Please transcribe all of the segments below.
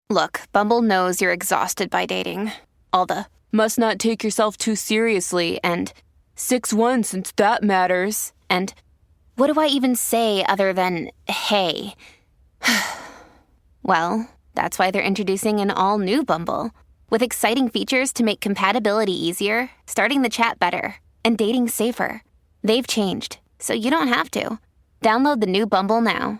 Look, Bumble knows you're exhausted by dating. All the must not take yourself too seriously and 6'1" since that matters. And what do I even say other than hey? Well, that's why they're introducing an all-new Bumble with exciting features to make compatibility easier, starting the chat better, and dating safer. They've changed, so you don't have to. Download the new Bumble now.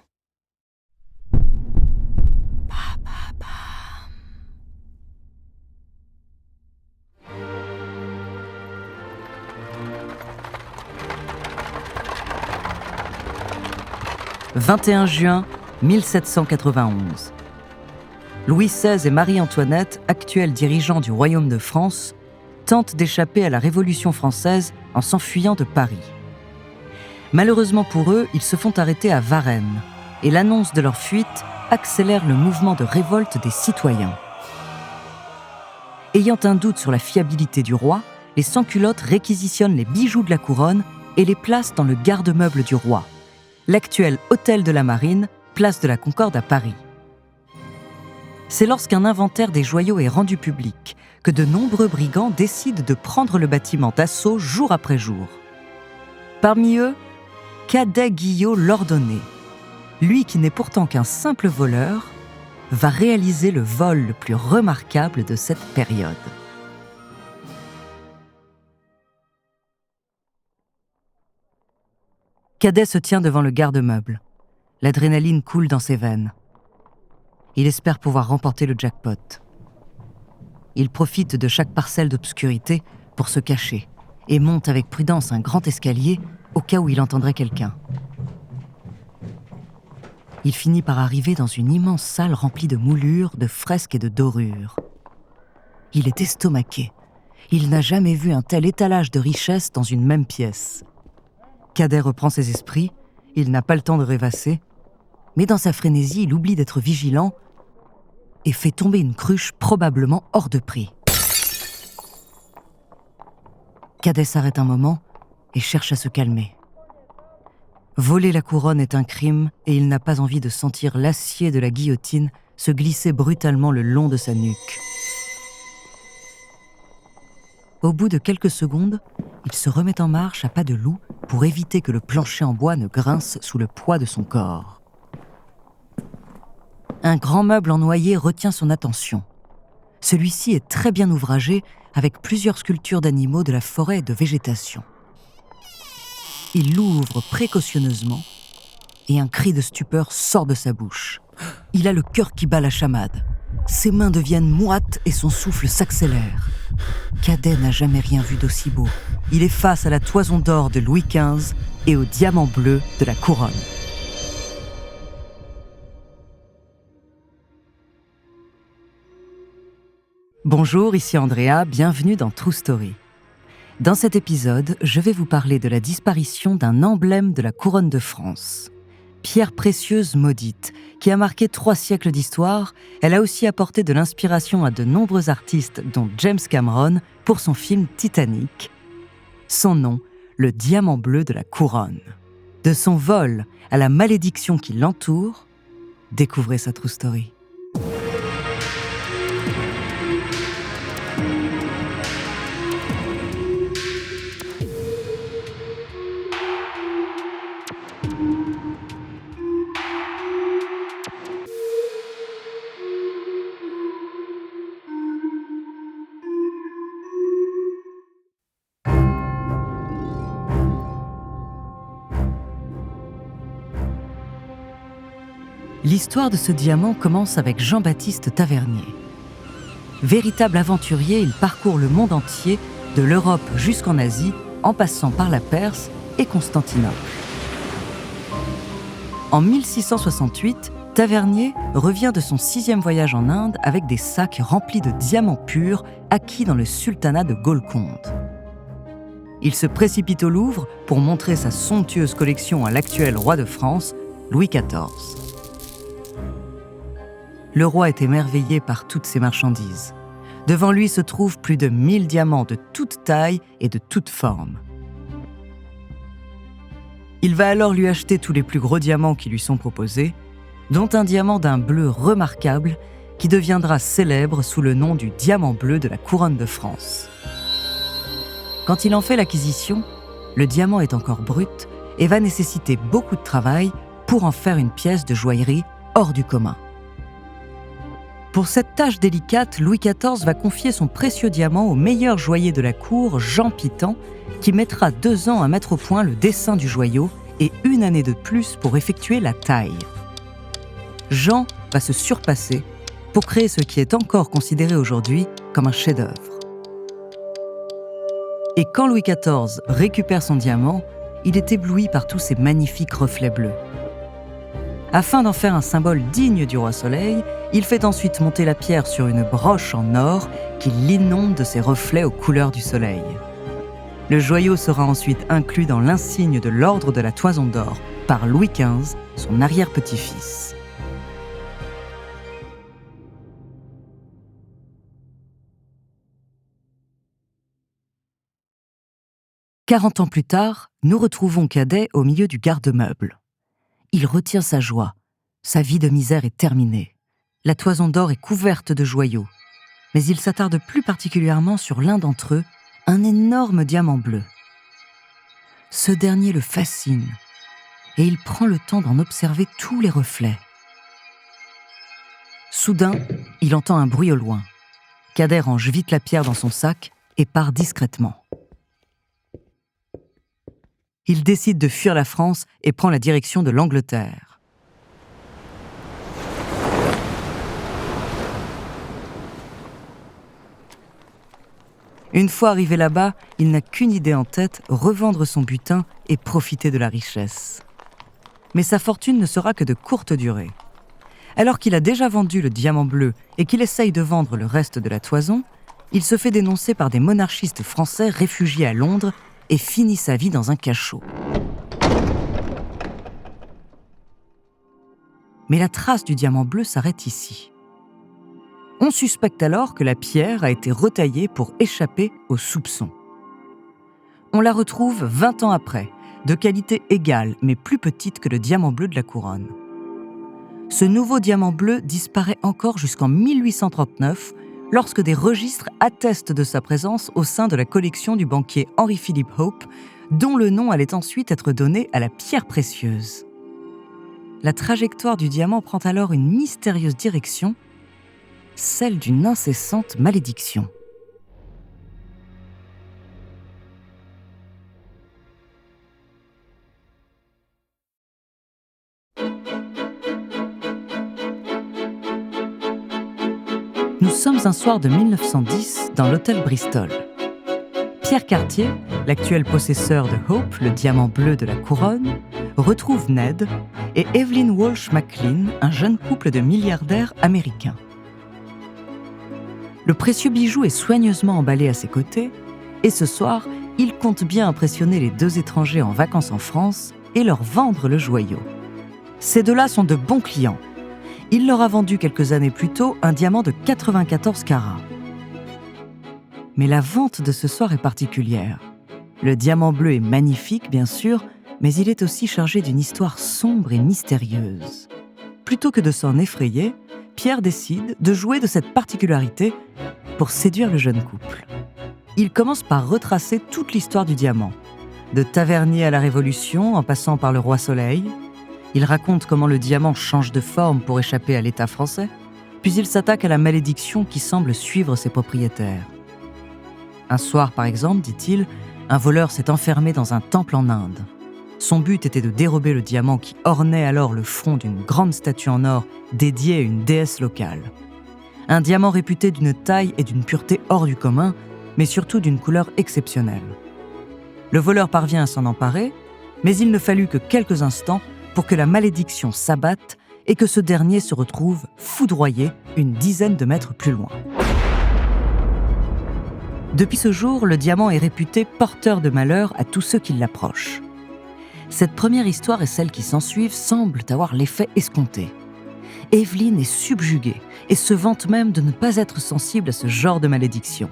« 21 juin 1791. Louis XVI et Marie-Antoinette, actuels dirigeants du Royaume de France, tentent d'échapper à la Révolution française en s'enfuyant de Paris. Malheureusement pour eux, ils se font arrêter à Varennes, et l'annonce de leur fuite accélère le mouvement de révolte des citoyens. Ayant un doute sur la fiabilité du roi, les sans-culottes réquisitionnent les bijoux de la couronne et les placent dans le garde-meuble du roi, l'actuel hôtel de la Marine, place de la Concorde à Paris. C'est lorsqu'un inventaire des joyaux est rendu public que de nombreux brigands décident de prendre le bâtiment d'assaut jour après jour. Parmi eux, Cadet Guillot Lordonné, lui qui n'est pourtant qu'un simple voleur, va réaliser le vol le plus remarquable de cette période. Cadet se tient devant le garde-meuble. L'adrénaline coule dans ses veines. Il espère pouvoir remporter le jackpot. Il profite de chaque parcelle d'obscurité pour se cacher et monte avec prudence un grand escalier au cas où il entendrait quelqu'un. Il finit par arriver dans une immense salle remplie de moulures, de fresques et de dorures. Il est estomaqué. Il n'a jamais vu un tel étalage de richesses dans une même pièce. Cadet reprend ses esprits, il n'a pas le temps de rêvasser, mais dans sa frénésie, il oublie d'être vigilant et fait tomber une cruche probablement hors de prix. Cadet s'arrête un moment et cherche à se calmer. Voler la couronne est un crime et il n'a pas envie de sentir l'acier de la guillotine se glisser brutalement le long de sa nuque. Au bout de quelques secondes, il se remet en marche à pas de loup pour éviter que le plancher en bois ne grince sous le poids de son corps. Un grand meuble en noyer retient son attention. Celui-ci est très bien ouvragé avec plusieurs sculptures d'animaux de la forêt et de végétation. Il l'ouvre précautionneusement et un cri de stupeur sort de sa bouche. Il a le cœur qui bat la chamade. Ses mains deviennent moites et son souffle s'accélère. Cadet n'a jamais rien vu d'aussi beau. Il est face à la toison d'or de Louis XV et au diamant bleu de la couronne. Bonjour, ici Andrea, bienvenue dans True Story. Dans cet épisode, je vais vous parler de la disparition d'un emblème de la couronne de France. Pierre précieuse maudite, qui a marqué 3 siècles d'histoire, elle a aussi apporté de l'inspiration à de nombreux artistes, dont James Cameron, pour son film Titanic. Son nom, le diamant bleu de la couronne. De son vol à la malédiction qui l'entoure, découvrez sa True Story. L'histoire de ce diamant commence avec Jean-Baptiste Tavernier. Véritable aventurier, il parcourt le monde entier, de l'Europe jusqu'en Asie, en passant par la Perse et Constantinople. En 1668, Tavernier revient de son 6e voyage en Inde avec des sacs remplis de diamants purs acquis dans le sultanat de Golconde. Il se précipite au Louvre pour montrer sa somptueuse collection à l'actuel roi de France, Louis XIV. Le roi est émerveillé par toutes ces marchandises. Devant lui se trouvent plus de 1000 diamants de toute taille et de toute forme. Il va alors lui acheter tous les plus gros diamants qui lui sont proposés, dont un diamant d'un bleu remarquable qui deviendra célèbre sous le nom du diamant bleu de la couronne de France. Quand il en fait l'acquisition, le diamant est encore brut et va nécessiter beaucoup de travail pour en faire une pièce de joaillerie hors du commun. Pour cette tâche délicate, Louis XIV va confier son précieux diamant au meilleur joaillier de la cour, Jean Pitan, qui mettra 2 ans à mettre au point le dessin du joyau et 1 année de plus pour effectuer la taille. Jean va se surpasser pour créer ce qui est encore considéré aujourd'hui comme un chef-d'œuvre. Et quand Louis XIV récupère son diamant, il est ébloui par tous ces magnifiques reflets bleus. Afin d'en faire un symbole digne du roi Soleil, il fait ensuite monter la pierre sur une broche en or qui l'inonde de ses reflets aux couleurs du soleil. Le joyau sera ensuite inclus dans l'insigne de l'ordre de la Toison d'Or par Louis XV, son arrière-petit-fils. « 40 ans plus tard, nous retrouvons Cadet au milieu du garde-meuble. Il retient sa joie. Sa vie de misère est terminée. La Toison d'Or est couverte de joyaux. Mais il s'attarde plus particulièrement sur l'un d'entre eux, un énorme diamant bleu. Ce dernier le fascine et il prend le temps d'en observer tous les reflets. Soudain, il entend un bruit au loin. Cadet range vite la pierre dans son sac et part discrètement. Il décide de fuir la France et prend la direction de l'Angleterre. Une fois arrivé là-bas, il n'a qu'une idée en tête, revendre son butin et profiter de la richesse. Mais sa fortune ne sera que de courte durée. Alors qu'il a déjà vendu le diamant bleu et qu'il essaye de vendre le reste de la toison, il se fait dénoncer par des monarchistes français réfugiés à Londres et finit sa vie dans un cachot. Mais la trace du diamant bleu s'arrête ici. On suspecte alors que la pierre a été retaillée pour échapper aux soupçons. On la retrouve 20 ans après, de qualité égale mais plus petite que le diamant bleu de la couronne. Ce nouveau diamant bleu disparaît encore jusqu'en 1839, lorsque des registres attestent de sa présence au sein de la collection du banquier Henry Philip Hope, dont le nom allait ensuite être donné à la pierre précieuse. La trajectoire du diamant prend alors une mystérieuse direction, celle d'une incessante malédiction. Nous sommes un soir de 1910 dans l'hôtel Bristol. Pierre Cartier, l'actuel possesseur de Hope, le diamant bleu de la couronne, retrouve Ned et Evelyn Walsh McLean, un jeune couple de milliardaires américains. Le précieux bijou est soigneusement emballé à ses côtés et ce soir, il compte bien impressionner les 2 étrangers en vacances en France et leur vendre le joyau. Ces 2-là sont de bons clients. Il leur a vendu quelques années plus tôt un diamant de 94 carats. Mais la vente de ce soir est particulière. Le diamant bleu est magnifique, bien sûr, mais il est aussi chargé d'une histoire sombre et mystérieuse. Plutôt que de s'en effrayer, Pierre décide de jouer de cette particularité pour séduire le jeune couple. Il commence par retracer toute l'histoire du diamant, de Tavernier à la Révolution en passant par le Roi Soleil. Il raconte comment le diamant change de forme pour échapper à l'État français, puis il s'attaque à la malédiction qui semble suivre ses propriétaires. Un soir, par exemple, dit-il, un voleur s'est enfermé dans un temple en Inde. Son but était de dérober le diamant qui ornait alors le front d'une grande statue en or dédiée à une déesse locale. Un diamant réputé d'une taille et d'une pureté hors du commun, mais surtout d'une couleur exceptionnelle. Le voleur parvient à s'en emparer, mais il ne fallut que quelques instants pour que la malédiction s'abatte et que ce dernier se retrouve foudroyé une dizaine de mètres plus loin. Depuis ce jour, le diamant est réputé porteur de malheur à tous ceux qui l'approchent. Cette première histoire et celles qui s'ensuivent semblent avoir l'effet escompté. Evelyn est subjuguée et se vante même de ne pas être sensible à ce genre de malédiction.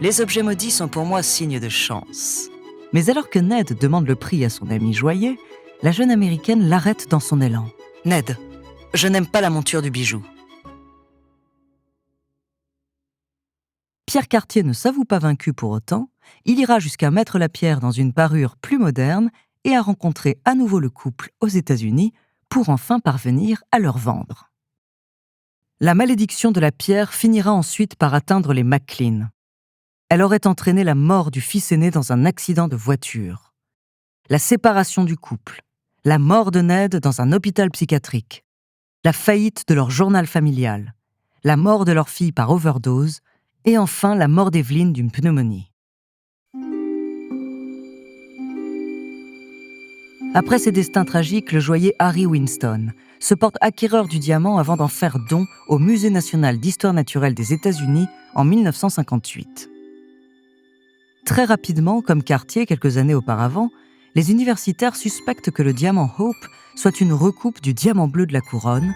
Les objets maudits sont pour moi signe de chance. Mais alors que Ned demande le prix à son ami joaillier, la jeune Américaine l'arrête dans son élan. « Ned, je n'aime pas la monture du bijou. » Pierre Cartier ne s'avoue pas vaincu pour autant, il ira jusqu'à mettre la pierre dans une parure plus moderne et à rencontrer à nouveau le couple aux États-Unis pour enfin parvenir à leur vendre. La malédiction de la pierre finira ensuite par atteindre les McLean. Elle aurait entraîné la mort du fils aîné dans un accident de voiture, la séparation du couple, la mort de Ned dans un hôpital psychiatrique, la faillite de leur journal familial, la mort de leur fille par overdose et enfin la mort d'Evelyn d'une pneumonie. Après ces destins tragiques, le joaillier Harry Winston se porte acquéreur du diamant avant d'en faire don au Musée national d'histoire naturelle des États-Unis en 1958. Très rapidement, comme Cartier quelques années auparavant, les universitaires suspectent que le diamant Hope soit une recoupe du diamant bleu de la couronne.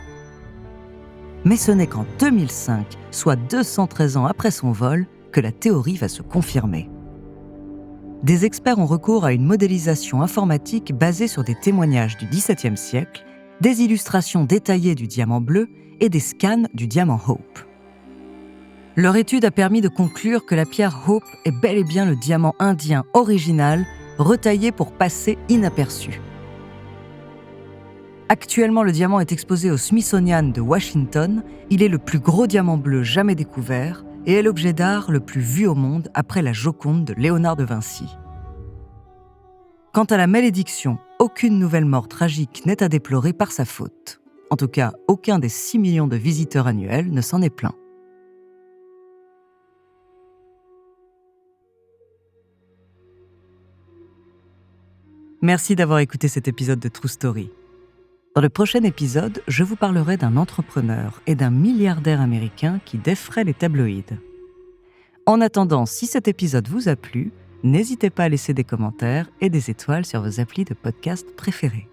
Mais ce n'est qu'en 2005, soit 213 ans après son vol, que la théorie va se confirmer. Des experts ont recours à une modélisation informatique basée sur des témoignages du XVIIe siècle, des illustrations détaillées du diamant bleu et des scans du diamant Hope. Leur étude a permis de conclure que la pierre Hope est bel et bien le diamant indien original, retaillé pour passer inaperçu. Actuellement, le diamant est exposé au Smithsonian de Washington. Il est le plus gros diamant bleu jamais découvert et est l'objet d'art le plus vu au monde après la Joconde de Léonard de Vinci. Quant à la malédiction, aucune nouvelle mort tragique n'est à déplorer par sa faute. En tout cas, aucun des 6 millions de visiteurs annuels ne s'en est plaint. Merci d'avoir écouté cet épisode de True Story. Dans le prochain épisode, je vous parlerai d'un entrepreneur et d'un milliardaire américain qui défraie les tabloïds. En attendant, si cet épisode vous a plu, n'hésitez pas à laisser des commentaires et des étoiles sur vos applis de podcast préférés.